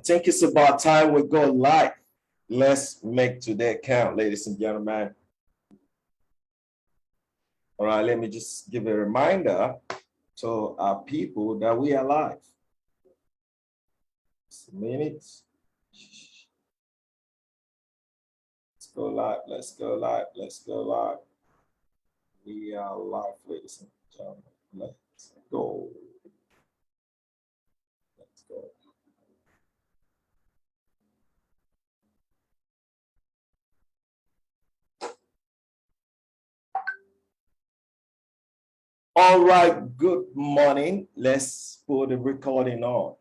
think it's about time we go live. Let's make today count, ladies and gentlemen. All right, let me just give a reminder to our people that we are live. Just a minute. Let's go live, let's go live, let's go live. We are live, ladies and gentlemen. Let's go. Let's go. All right, good morning. Let's put the recording on.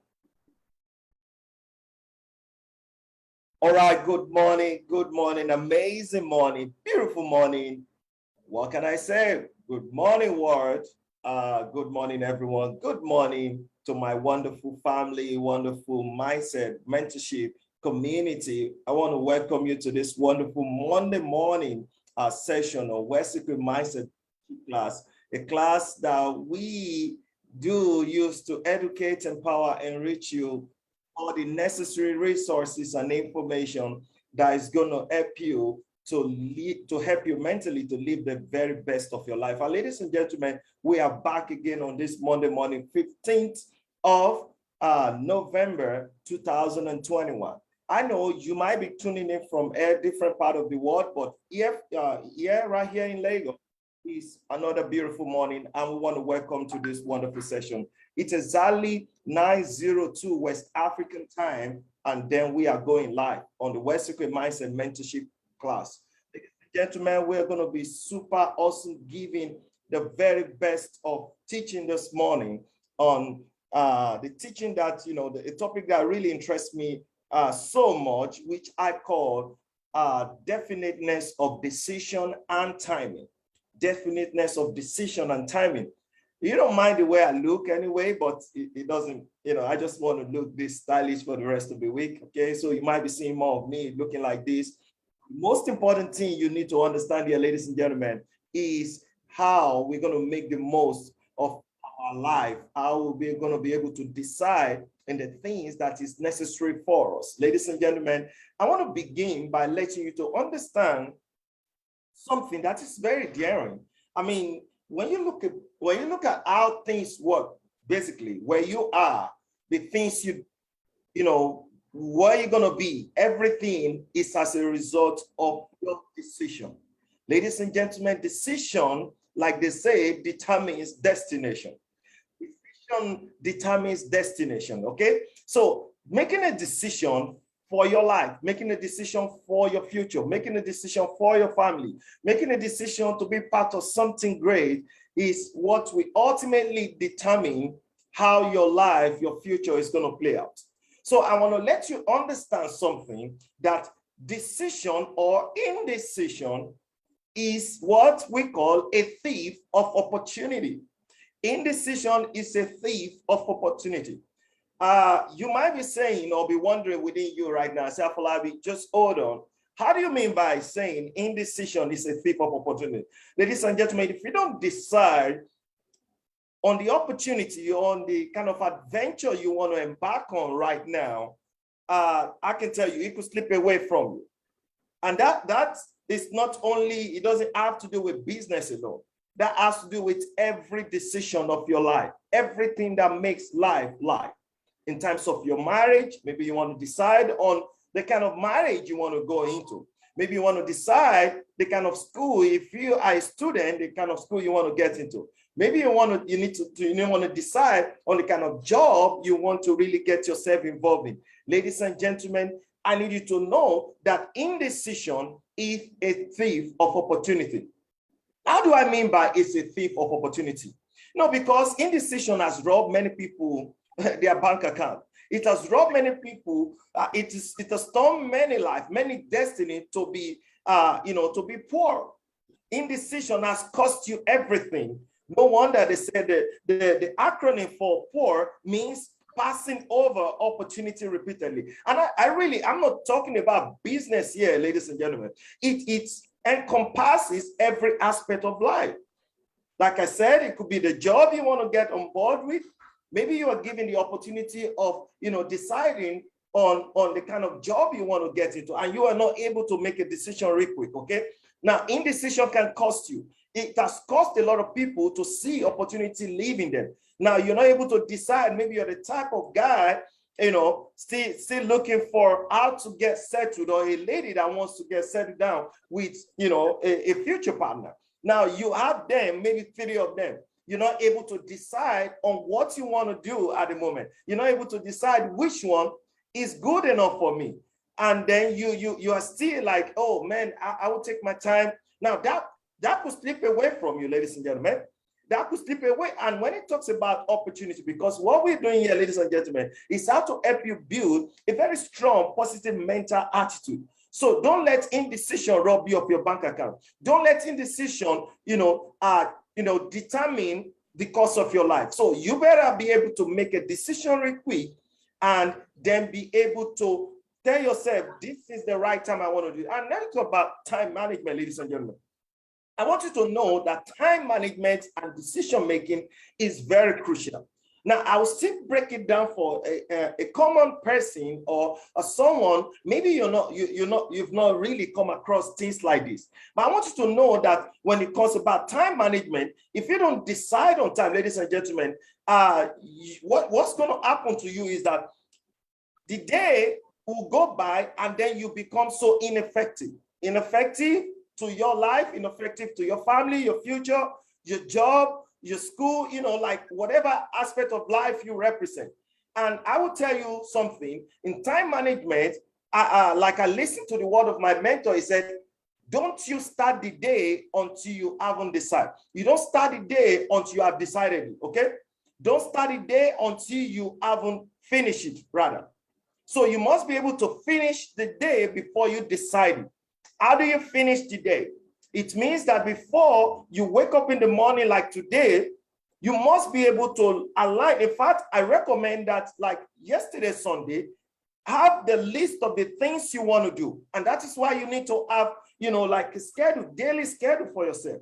All right, good morning, amazing morning, beautiful morning. What can I say? Good morning, world. Good morning, everyone. Good morning to my wonderful family, wonderful mindset, mentorship community. I want to welcome you to this wonderful Monday morning session of West Secret Mindset class, a class that we do use to educate, empower, enrich you all the necessary resources and information that is going to help you to help you mentally to live the very best of your life. And ladies and gentlemen, we are back again on this Monday morning, 15th of November 2021. I know you might be tuning in from a different part of the world, but right here in Lagos is another beautiful morning, and we want to welcome to this wonderful session. It's exactly 9:02 West African time, and then we are going live on the West Secret Mindset Mentorship class. Ladies and gentlemen, we're going to be super awesome, giving the very best of teaching this morning on the teaching that, the topic that really interests me so much, which I call definiteness of decision and timing. Definiteness of decision and timing. You don't mind the way I look anyway, but it doesn't, I just want to look this stylish for the rest of the week. Okay, so you might be seeing more of me looking like this. Most important thing you need to understand here, ladies and gentlemen, is how we're going to make the most of our life, how we're going to be able to decide in the things that is necessary for us. Ladies and gentlemen, I want to begin by letting you to understand something that is very daring. I mean, when you look at how things work, basically where you are, the things where you're gonna be, everything is as a result of your decision. Ladies and gentlemen, decision, like they say, determines destination. Decision determines destination. Okay, so making a decision for your life, making a decision for your future, making a decision for your family, making a decision to be part of something great is what we ultimately determine how your life, your future is going to play out. So I want to let you understand something, that decision or indecision is what we call a thief of opportunity. Indecision is a thief of opportunity. You might be saying or be wondering within you right now, say, Afolabi, just hold on. How do you mean by saying indecision is a thief of opportunity? Ladies and gentlemen, if you don't decide on the opportunity, on the kind of adventure you want to embark on right now, I can tell you, it could slip away from you. And that is not only, it doesn't have to do with business alone. That has to do with every decision of your life, everything that makes life life. In terms of your marriage, maybe you want to decide on the kind of marriage you want to go into. Maybe you want to decide the kind of school, if you are a student, the kind of school you want to get into. Maybe you want to decide on the kind of job you want to really get yourself involved in. Ladies and gentlemen, I need you to know that indecision is a thief of opportunity. How do I mean by it's a thief of opportunity? No, because indecision has robbed many people their bank account. It has robbed many people. It has turned many lives, many destiny to be, to be poor. Indecision has cost you everything. No wonder they said that the acronym for poor means passing over opportunity repeatedly. And I'm not talking about business here, ladies and gentlemen. It encompasses every aspect of life. Like I said, it could be the job you want to get on board with. Maybe you are given the opportunity of, deciding on the kind of job you want to get into, and you are not able to make a decision real quick, okay? Now, indecision can cost you. It has cost a lot of people to see opportunity leaving them. Now, you're not able to decide. Maybe you're the type of guy, still looking for how to get settled, or a lady that wants to get settled down with, a future partner. Now, you have them, maybe 3 of them. You're not able to decide on what you want to do at the moment. You're not able to decide which one is good enough for me. And then you are still like, oh man, I will take my time. Now that could slip away from you, ladies and gentlemen. That could slip away. And when it talks about opportunity, because what we're doing here, ladies and gentlemen, is how to help you build a very strong, positive mental attitude. So don't let indecision rob you of your bank account. Don't let indecision, determine the course of your life. So you better be able to make a decision real quick, and then be able to tell yourself, this is the right time I want to do it. And let's talk about time management, ladies and gentlemen. I want you to know that time management and decision making is very crucial. Now, I will still break it down for a common person, or someone, maybe you've not really come across things like this. But I want you to know that when it comes about time management, if you don't decide on time, ladies and gentlemen, what's going to happen to you is that the day will go by, and then you become so ineffective to your life, ineffective to your family, your future, your job, your school, like whatever aspect of life you represent. And I will tell you something, in time management, like I listened to the word of my mentor. He said, don't you start the day until you haven't decided. You don't start the day until you have decided it, okay? Don't start the day until you haven't finished it, rather. So you must be able to finish the day before you decide it. How do you finish the day? It means that before you wake up in the morning like today, you must be able to align. In fact, I recommend that, like yesterday, Sunday, have the list of the things you want to do. And that is why you need to have, like a schedule, daily schedule for yourself.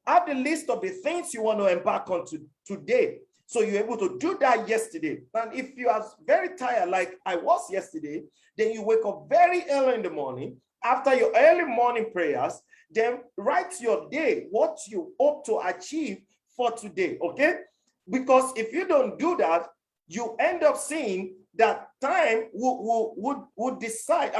Have the list of the things you want to embark on today. So you're able to do that yesterday. And if you are very tired, like I was yesterday, then you wake up very early in the morning. After your early morning prayers, then write your day, what you hope to achieve for today, okay? Because if you don't do that, you end up seeing that time would decide.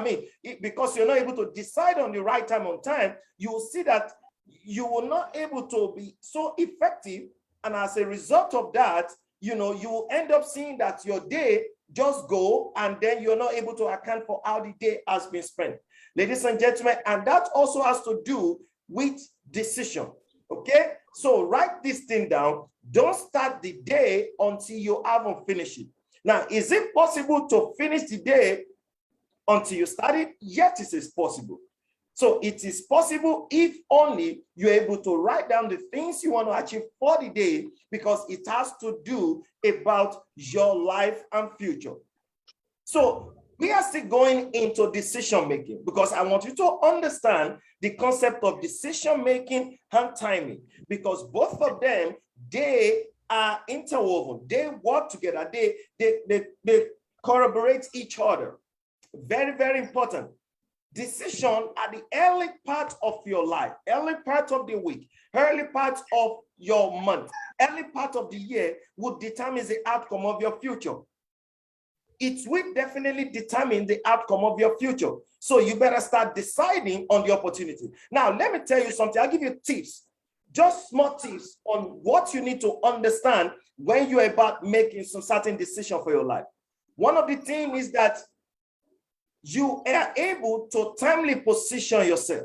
Because you're not able to decide on the right time on time, you will see that you will not able to be so effective. And as a result of that, you will end up seeing that your day just go, and then you're not able to account for how the day has been spent. Ladies and gentlemen, and that also has to do with decision, okay? So write this thing down. Don't start the day until you haven't finished it. Now, is it possible to finish the day until you start it? Yes, it is possible. So it is possible if only you're able to write down the things you want to achieve for the day, because it has to do about your life and future. So we are still going into decision making, because I want you to understand the concept of decision making and timing, because both of them, they are interwoven. They work together. They corroborate each other. Very, very important. Decision at the early part of your life, early part of the week, early part of your month, early part of the year would determine the outcome of your future. It will definitely determine the outcome of your future. So you better start deciding on the opportunity. Now, let me tell you something. I'll give you tips, just small tips on what you need to understand when you're about making some certain decision for your life. One of the things is that you are able to timely position yourself.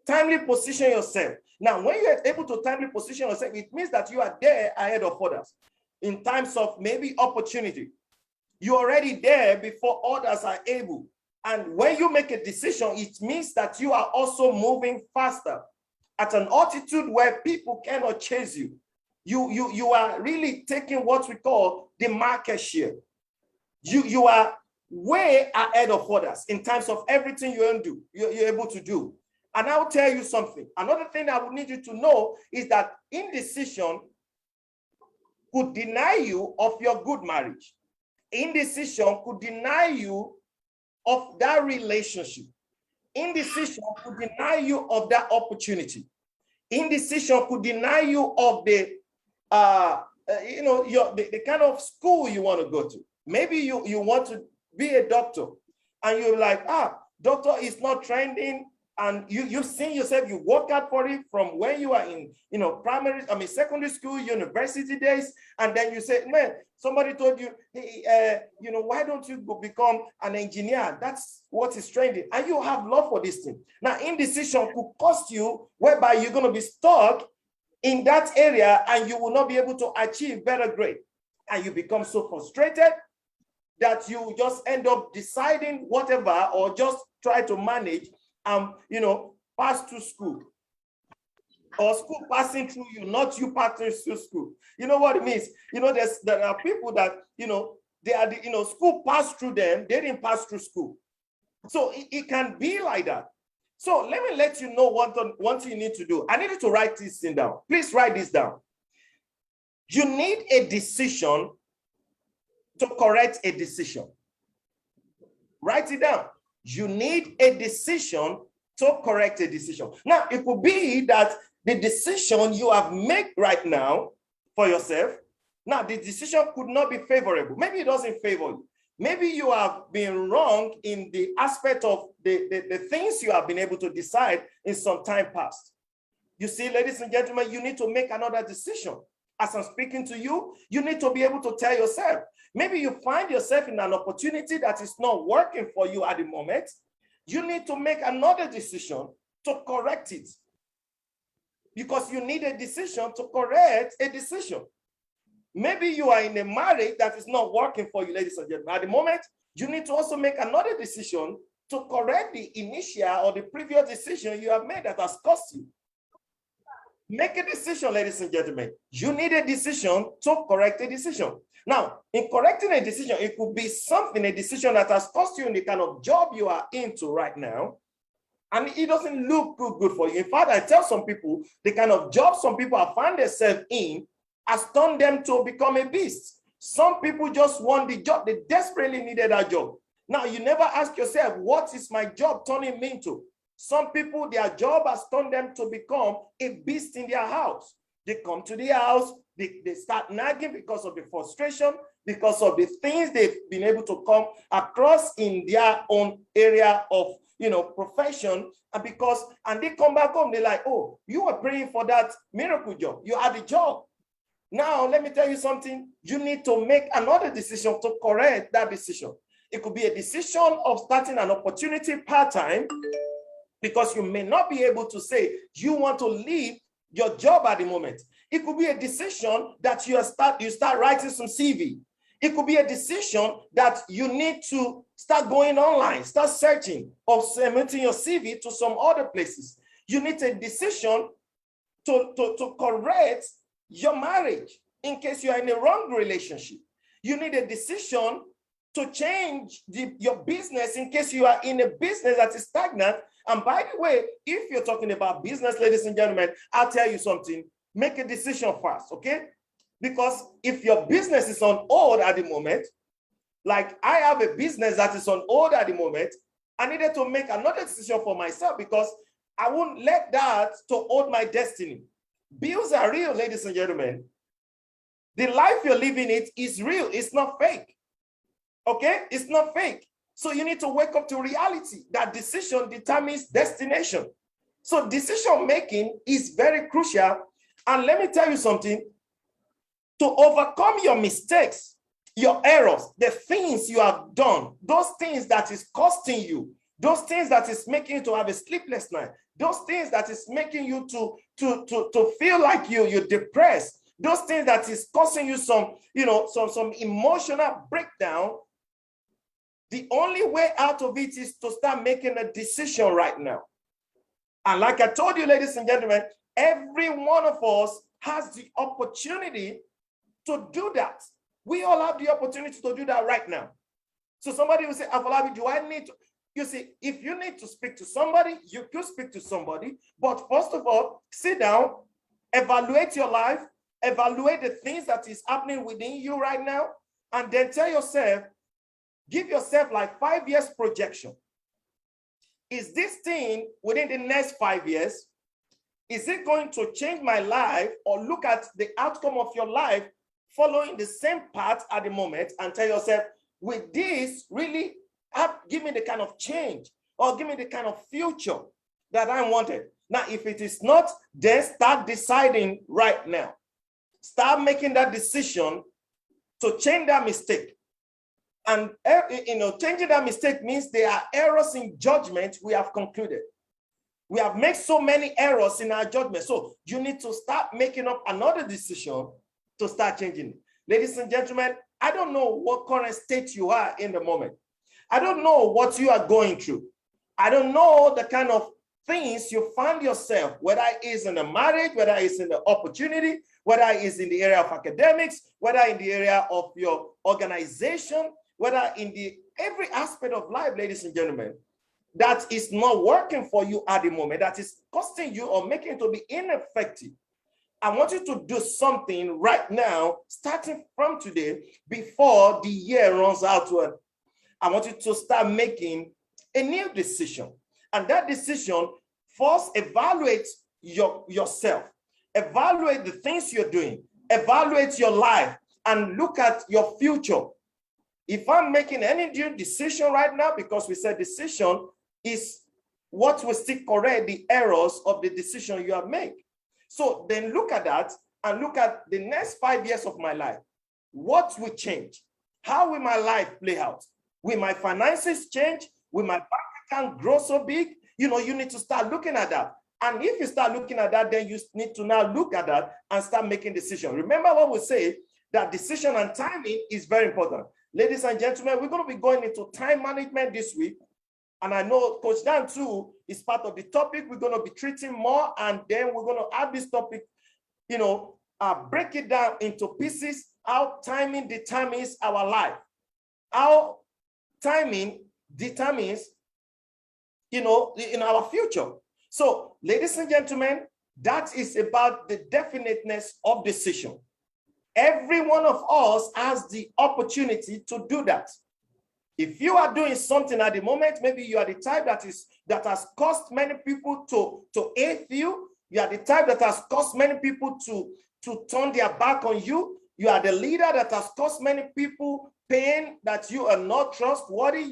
Timely position yourself. Now, when you are able to timely position yourself, it means that you are there ahead of others in terms of maybe opportunity. You're already there before others are able. And when you make a decision, it means that you are also moving faster at an altitude where people cannot chase you. You are really taking what we call the market share. You are way ahead of others in terms of everything you're able to do. And I'll tell you something. Another thing I would need you to know is that indecision could deny you of your good marriage. Indecision could deny you of that relationship. Indecision could deny you of that opportunity. Indecision could deny you of the the kind of school you want to go to. Maybe you want to be a doctor and you're like, doctor is not trending, and you've seen yourself, you work out for it from when you are in secondary school, university days, and then you say, man, somebody told you, hey, why don't you go become an engineer? That's what is trending, and you have love for this thing. Now, indecision could cost you, whereby you're going to be stuck in that area and you will not be able to achieve better grade, and you become so frustrated that you just end up deciding whatever, or just try to manage pass through school, or school passing through you, not you passing through school. You know what it means? There are people that, they are, school passed through them, they didn't pass through school. So it can be like that. So let me let you know one thing you need to do. I need you to write this thing down. Please write this down. You need a decision to correct a decision. Write it down. You need a decision to correct a decision. Now, it could be that the decision you have made right now for yourself, now the decision could not be favorable. Maybe it doesn't favor you. Maybe you have been wrong in the aspect of the things you have been able to decide in some time past. You see, ladies and gentlemen, you need to make another decision. As I'm speaking to you, you need to be able to tell yourself. Maybe you find yourself in an opportunity that is not working for you at the moment. You need to make another decision to correct it, because you need a decision to correct a decision. Maybe you are in a marriage that is not working for you, ladies and gentlemen. At the moment, you need to also make another decision to correct the initial or the previous decision you have made that has cost you. Make a decision, ladies and gentlemen. You need a decision to correct a decision. Now, in correcting a decision, it could be a decision that has cost you in the kind of job you are into right now, and it doesn't look good for you. In fact, I tell some people, the kind of job some people have found themselves in has turned them to become a beast. Some people just want the job. They desperately needed that job. Now, you never ask yourself, what is my job turning me into? Some people, their job has turned them to become a beast in their house. They come to the house, they start nagging because of the frustration, because of the things they've been able to come across in their own area of profession, and they come back home, they're like, oh, you were praying for that miracle job. You had a job. Now, let me tell you something. You need to make another decision to correct that decision. It could be a decision of starting an opportunity part-time, because you may not be able to say you want to leave your job at the moment. It could be a decision that you start writing some CV. It could be a decision that you need to start going online, start searching or submitting your CV to some other places. You need a decision to correct your marriage in case you are in a wrong relationship. You need a decision to change your business in case you are in a business that is stagnant. And by the way, if you're talking about business, ladies and gentlemen, I'll tell you something. Make a decision first, okay? Because if your business is on hold at the moment, like I have a business that is on hold at the moment, I needed to make another decision for myself, because I won't let that to hold my destiny. Bills are real, ladies and gentlemen. The life you're living it is real. It's not fake. Okay? It's not fake. So you need to wake up to reality. That decision determines destination. So decision making is very crucial. And let me tell you something. To overcome your mistakes, your errors, the things you have done, those things that is costing you, those things that is making you to have a sleepless night, those things that is making you to feel like you're depressed, those things that is causing you some emotional breakdown, the only way out of it is to start making a decision right now. And like I told you, ladies and gentlemen, every one of us has the opportunity to do that. We all have the opportunity to do that right now. So somebody will say, Afolabi, do I need to? You see, if you need to speak to somebody, you could speak to somebody. But first of all, sit down, evaluate your life, evaluate the things that is happening within you right now, and then tell yourself, give yourself like 5 years projection. Is this thing within the next 5 years? Is it going to change my life? Or look at the outcome of your life following the same path at the moment and tell yourself, with this really give me the kind of change or give me the kind of future that I wanted. Now, if it is not, then start deciding right now. Start making that decision to change that mistake. And changing that mistake means there are errors in judgment we have concluded. We have made so many errors in our judgment. So you need to start making up another decision to start changing it. Ladies and gentlemen, I don't know what current state you are in the moment. I don't know what you are going through. I don't know the kind of things you find yourself, whether it is in a marriage, whether it's in the opportunity, whether it's in the area of academics, whether in the area of your organization, whether in the every aspect of life, ladies and gentlemen, that is not working for you at the moment, that is costing you or making it to be ineffective. I want you to do something right now, starting from today, before the year runs out. I want you to start making a new decision. And that decision, first evaluate yourself, evaluate the things you're doing, evaluate your life, and look at your future. If I'm making any new decision right now, because we said decision is what will still correct the errors of the decision you have made. So then look at that and look at the next 5 years of my life. What will change? How will my life play out? Will my finances change? Will my bank account grow so big? You need to start looking at that. And if you start looking at that, then you need to now look at that and start making decisions. Remember what we say, that decision and timing is very important. Ladies and gentlemen, we're going to be going into time management this week. And I know Coach Dan too is part of the topic we're going to be treating more. And then we're going to add this topic, break it down into pieces, how timing determines our life. How timing determines, in our future. So, ladies and gentlemen, that is about the definiteness of decision. Every one of us has the opportunity to do that. If you are doing something at the moment, maybe you are the type that has caused many people to hate you. You are the type that has caused many people to turn their back on you. You are the leader that has caused many people pain, that you are not trustworthy.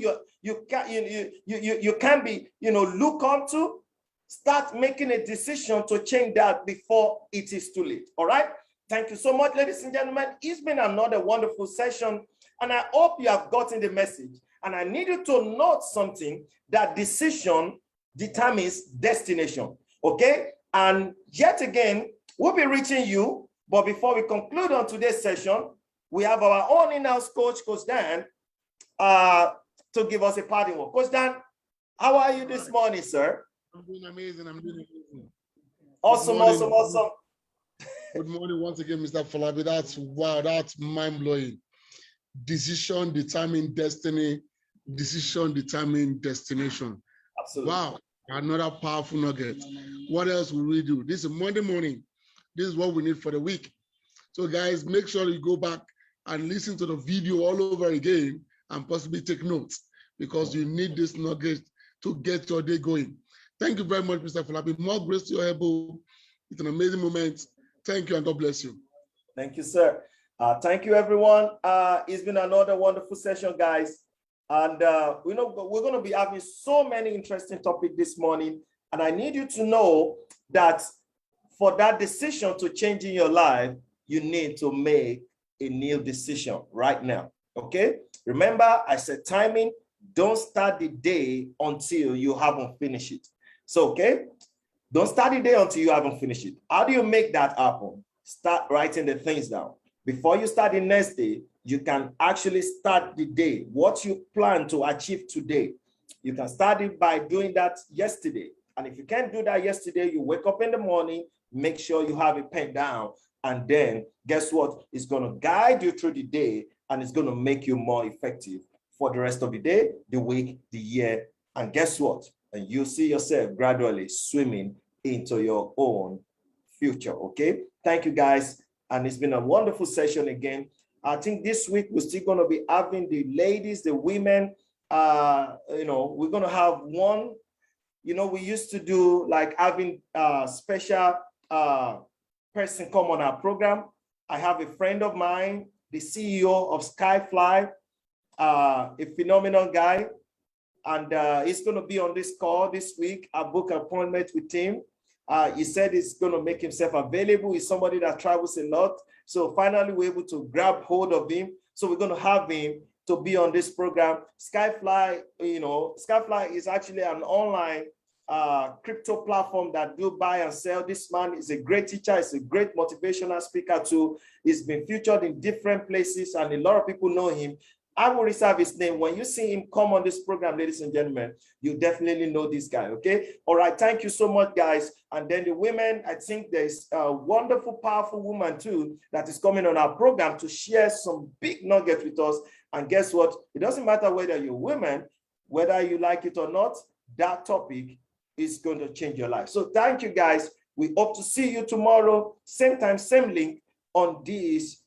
You can't be look onto. Start making a decision to change that before it is too late. All right. Thank you so much, ladies and gentlemen. It's been another wonderful session, and I hope you have gotten the message. And I need you to note something, that decision determines destination. Okay. And yet again, we'll be reaching you. But before we conclude on today's session, we have our own in-house coach, Coach Dan, to give us a parting word. Coach Dan, how are you this morning, sir? I'm doing amazing. Awesome. Good morning once again, Mr. Falabi. That's wow, that's mind-blowing. Decision determine destiny, decision determine destination. Absolutely. Wow, another powerful nugget. What else will we do? This is Monday morning. This is what we need for the week. So guys, make sure you go back and listen to the video all over again and possibly take notes, because you need this nugget to get your day going. Thank you very much, Mr. Falabi. More grace to your elbow. It's an amazing moment. Thank you, and God bless you. Thank you, sir. Thank you, everyone. It's been another wonderful session, guys. And we're going to be having so many interesting topics this morning. And I need you to know that for that decision to change in your life, you need to make a new decision right now. Okay? Remember, I said timing. Don't start the day until you haven't finished it. So, okay? Don't start the day until you haven't finished it. How do you make that happen? Start writing the things down. Before you start the next day, you can actually start the day. What you plan to achieve today, you can start it by doing that yesterday. And if you can't do that yesterday, you wake up in the morning, make sure you have a pen down, and then guess what? It's going to guide you through the day, and it's going to make you more effective for the rest of the day, the week, the year. And guess what? And you see yourself gradually swimming into your own future. Okay. Thank you, guys. And it's been a wonderful session again. I think this week we're still going to be having the ladies, the women. You know, we're going to have one. You know, we used to do like having a special person come on our program. I have a friend of mine, the CEO of Skyfly, a phenomenal guy. And he's going to be on this call this week. I booked an appointment with him. He said he's going to make himself available. He's somebody that travels a lot. So finally, we're able to grab hold of him. So we're going to have him to be on this program. Skyfly, you know, Skyfly is actually an online crypto platform that do buy and sell. This man is a great teacher. He's a great motivational speaker too. He's been featured in different places and a lot of people know him. I will reserve his name. When you see him come on this program, ladies and gentlemen, you definitely know this guy, okay? All right, thank you so much, guys. And then the women, I think there's a wonderful, powerful woman too that is coming on our program to share some big nuggets with us. And guess what? It doesn't matter whether you're women, whether you like it or not, that topic is going to change your life. So thank you, guys. We hope to see you tomorrow, same time, same link on this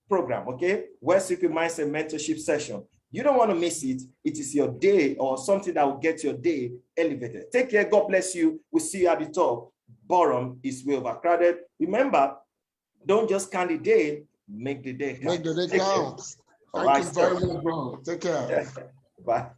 program, okay? Where Secret Mindset Mentorship Session. You don't want to miss it. It is your day or something that will get your day elevated. Take care. God bless you. We'll see you at the top. Bottom is way overcrowded. Remember, don't just count the day, make the day count. Make the day count. Thank you very much, bro. Take care. Bye.